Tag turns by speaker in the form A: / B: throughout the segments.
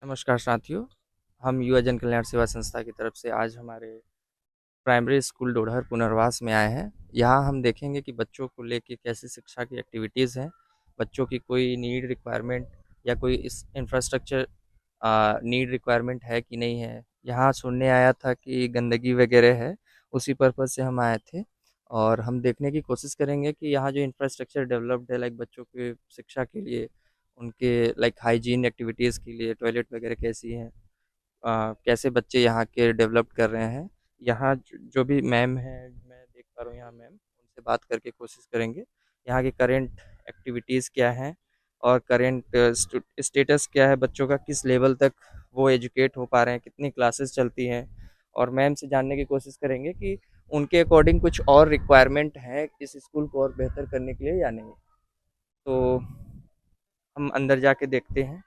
A: नमस्कार साथियों, हम युवा जन कल्याण सेवा संस्था की तरफ से आज हमारे प्राइमरी स्कूल डोडहर पुनर्वास में आए हैं। यहाँ हम देखेंगे कि बच्चों को लेके कैसी शिक्षा की एक्टिविटीज़ हैं, बच्चों की कोई नीड रिक्वायरमेंट या कोई इस इंफ्रास्ट्रक्चर नीड रिक्वायरमेंट है कि नहीं है। यहाँ सुनने आया था कि गंदगी वगैरह है, उसी पर्पज़ से हम आए थे और हम देखने की कोशिश करेंगे कि यहाँ जो इंफ्रास्ट्रक्चर डेवलप्ड है लाइक बच्चों की शिक्षा के लिए, उनके लाइक हाइजीन एक्टिविटीज़ के लिए टॉयलेट वगैरह कैसी हैं, कैसे बच्चे यहाँ के डेवलप कर रहे हैं। यहाँ जो भी मैम हैं, मैं देख पा रहा हूँ यहाँ मैम, उनसे बात करके कोशिश करेंगे यहाँ की करेंट एक्टिविटीज़ क्या हैं और करेंट स्टेटस क्या है, बच्चों का किस लेवल तक वो एजुकेट हो पा रहे हैं, कितनी क्लासेस चलती हैं। और मैम से जानने की कोशिश करेंगे कि उनके अकॉर्डिंग कुछ और रिक्वायरमेंट है इस स्कूल को और बेहतर करने के लिए या नहीं। तो हम अंदर जाके देखते हैं।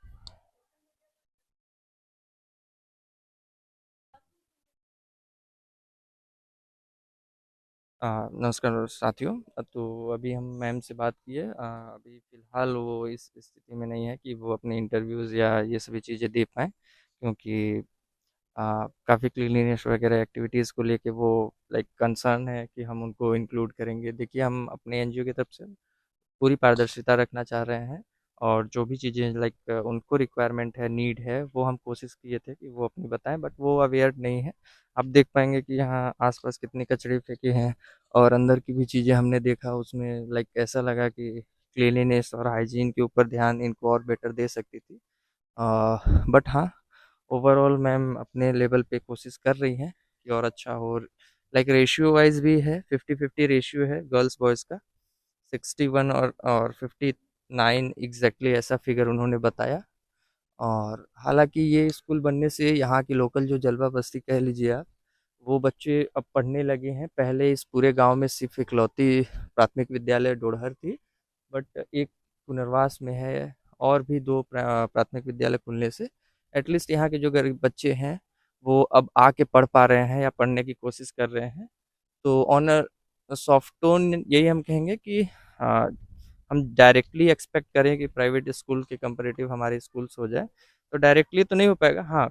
A: नमस्कार साथियों। तो अभी हम मैम से बात किए। अभी फ़िलहाल वो इस स्थिति में नहीं है कि वो अपने इंटरव्यूज़ या ये सभी चीज़ें दे पाएँ, क्योंकि काफ़ी क्लीनलीनेस वगैरह एक्टिविटीज़ को लेके वो लाइक कंसर्न है कि हम उनको इंक्लूड करेंगे। देखिए, हम अपने एनजीओ की तरफ से पूरी पारदर्शिता रखना चाह रहे हैं और जो भी चीज़ें लाइक उनको रिक्वायरमेंट है, नीड है, वो हम कोशिश किए थे कि वो अपनी बताएं, बट वो अवेयर नहीं है। आप देख पाएंगे कि यहाँ आसपास कितने कचरे फेंके हैं और अंदर की भी चीज़ें हमने देखा, उसमें लाइक ऐसा लगा कि क्लीनिनेस और हाइजीन के ऊपर ध्यान इनको और बेटर दे सकती थी। बट हाँ, ओवरऑल मैम अपने लेवल पे कोशिश कर रही हैं कि और अच्छा हो। लाइक रेशियो वाइज भी है, 50-50 रेशियो है गर्ल्स बॉयज़ का। 61 और 59 एग्जैक्टली ऐसा फिगर उन्होंने बताया। और हालांकि ये स्कूल बनने से यहाँ की लोकल जो जलवा बस्ती कह लीजिए आप, वो बच्चे अब पढ़ने लगे हैं। पहले इस पूरे गांव में सिर्फ इकलौती प्राथमिक विद्यालय डोडहर थी, बट एक पुनर्वास में है और भी दो प्राथमिक विद्यालय खुलने से एटलीस्ट यहाँ के जो गरीब बच्चे हैं वो अब आके पढ़ पा रहे हैं या पढ़ने की कोशिश कर रहे हैं। तो ऑन अ सॉफ्ट टोन यही हम कहेंगे कि हाँ, हम डायरेक्टली एक्सपेक्ट करें कि प्राइवेट स्कूल के कंपैरेटिव हमारे स्कूल्स हो जाए, तो डायरेक्टली तो नहीं हो पाएगा। हाँ,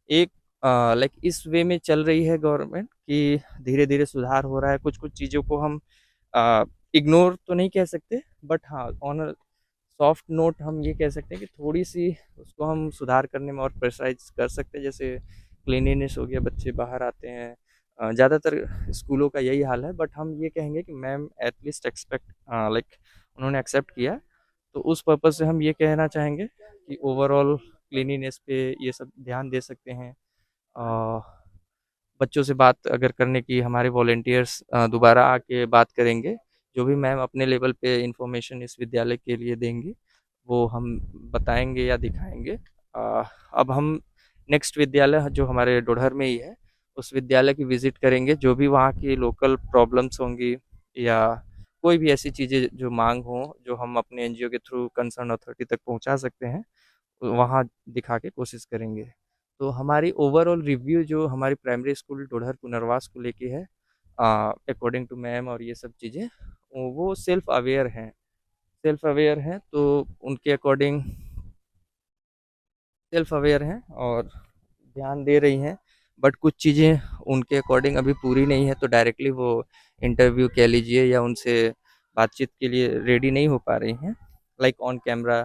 A: एक लाइक इस वे में चल रही है गवर्नमेंट कि धीरे धीरे सुधार हो रहा है। कुछ कुछ चीज़ों को हम इग्नोर तो नहीं कह सकते, बट हाँ, ऑन अ सॉफ्ट नोट हम ये कह सकते हैं कि थोड़ी सी उसको हम सुधार करने में और प्रेशराइज कर सकते हैं। जैसे क्लीनिनेस हो गया, बच्चे बाहर आते हैं, ज़्यादातर स्कूलों का यही हाल है। बट हम ये कहेंगे कि मैम एटलीस्ट एक्सपेक्ट लाइक उन्होंने एक्सेप्ट किया, तो उस पर्पज़ से हम ये कहना चाहेंगे कि ओवरऑल क्लीनिनेस पे ये सब ध्यान दे सकते हैं। अ, बच्चों से बात अगर करने की हमारे वॉलेंटियर्स दोबारा आके बात करेंगे, जो भी मैम अपने लेवल पे इंफॉर्मेशन इस विद्यालय के लिए देंगी वो हम बताएंगे या दिखाएंगे। अब हम नेक्स्ट विद्यालय जो हमारे डोडहर में ही है, उस विद्यालय की विजिट करेंगे। जो भी वहाँ की लोकल प्रॉब्लम्स होंगी या कोई भी ऐसी चीज़ें जो मांग हो, जो हम अपने एनजीओ के थ्रू कंसर्न अथॉरिटी तक पहुँचा सकते हैं, वहाँ दिखा के कोशिश करेंगे। तो हमारी ओवरऑल रिव्यू जो हमारी प्राइमरी स्कूल डोडहर पुनर्वास को लेके है, अकॉर्डिंग टू मैम और ये सब चीज़ें, वो सेल्फ अवेयर हैं। तो उनके अकॉर्डिंग सेल्फ अवेयर हैं और ध्यान दे रही हैं। बट कुछ चीज़ें उनके अकॉर्डिंग अभी पूरी नहीं है, तो डायरेक्टली वो इंटरव्यू कह लीजिए या उनसे बातचीत के लिए रेडी नहीं हो पा रही हैं। लाइक ऑन कैमरा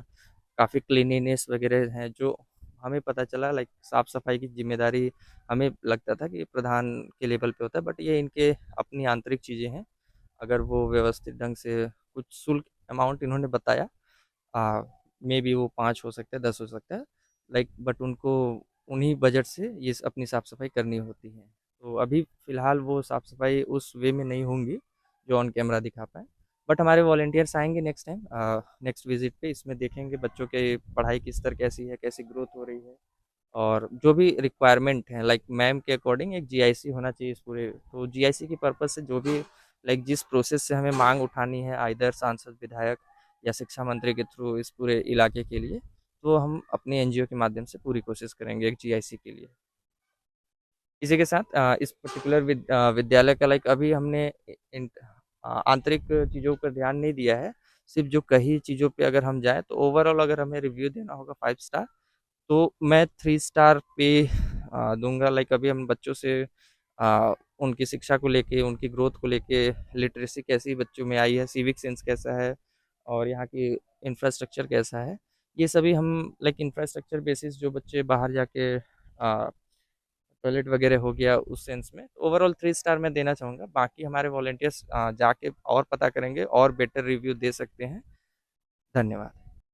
A: काफ़ी क्लीनिनेस वगैरह हैं, जो हमें पता चला लाइक साफ़ सफाई की जिम्मेदारी हमें लगता था कि प्रधान के लेवल पे होता है, बट ये इनके अपनी आंतरिक चीज़ें हैं। अगर वो व्यवस्थित ढंग से कुछ शुल्क अमाउंट इन्होंने बताया, मे बी वो 5 हो सकता है, 10 हो सकता है, लाइक बट उनको उन्हीं बजट से ये अपनी साफ़ सफाई करनी होती है। तो अभी फ़िलहाल वो साफ़ सफाई उस वे में नहीं होंगी जो ऑन कैमरा दिखा पाएँ। बट हमारे वॉलंटियर्स आएंगे नेक्स्ट टाइम, नेक्स्ट विजिट पे, इसमें देखेंगे बच्चों के पढ़ाई की स्तर कैसी है, कैसी ग्रोथ हो रही है और जो भी रिक्वायरमेंट है लाइक मैम के अकॉर्डिंग एक जीआईसी होना चाहिए इस पूरे। तो जीआईसी की पर्पज़ से जो भी लाइक जिस प्रोसेस से हमें मांग उठानी है, आइदर सांसद, विधायक या शिक्षा मंत्री के थ्रू इस पूरे इलाके के लिए, तो हम अपने एनजीओ के माध्यम से पूरी कोशिश करेंगे एक जीआईसी के लिए। इसी के साथ इस पर्टिकुलर विद्यालय का लाइक अभी हमने आंतरिक चीज़ों पर ध्यान नहीं दिया है। सिर्फ जो कही चीज़ों पे अगर हम जाएँ, तो ओवरऑल अगर हमें रिव्यू देना होगा 5 स्टार, तो मैं 3 स्टार पे दूंगा। लाइक अभी हम बच्चों से उनकी शिक्षा को लेके, उनकी ग्रोथ को लेके, लिटरेसी कैसी बच्चों में आई है, सिविक सेंस कैसा है, और यहाँ की इंफ्रास्ट्रक्चर कैसा है, ये सभी हम लाइक इंफ्रास्ट्रक्चर बेसिस जो बच्चे बाहर जाके टॉयलेट वगैरह हो गया उस सेंस में, ओवरऑल 3 स्टार मैं देना चाहूँगा। बाकी हमारे वॉलंटियर्स जाके और पता करेंगे और बेटर रिव्यू दे सकते हैं। धन्यवाद।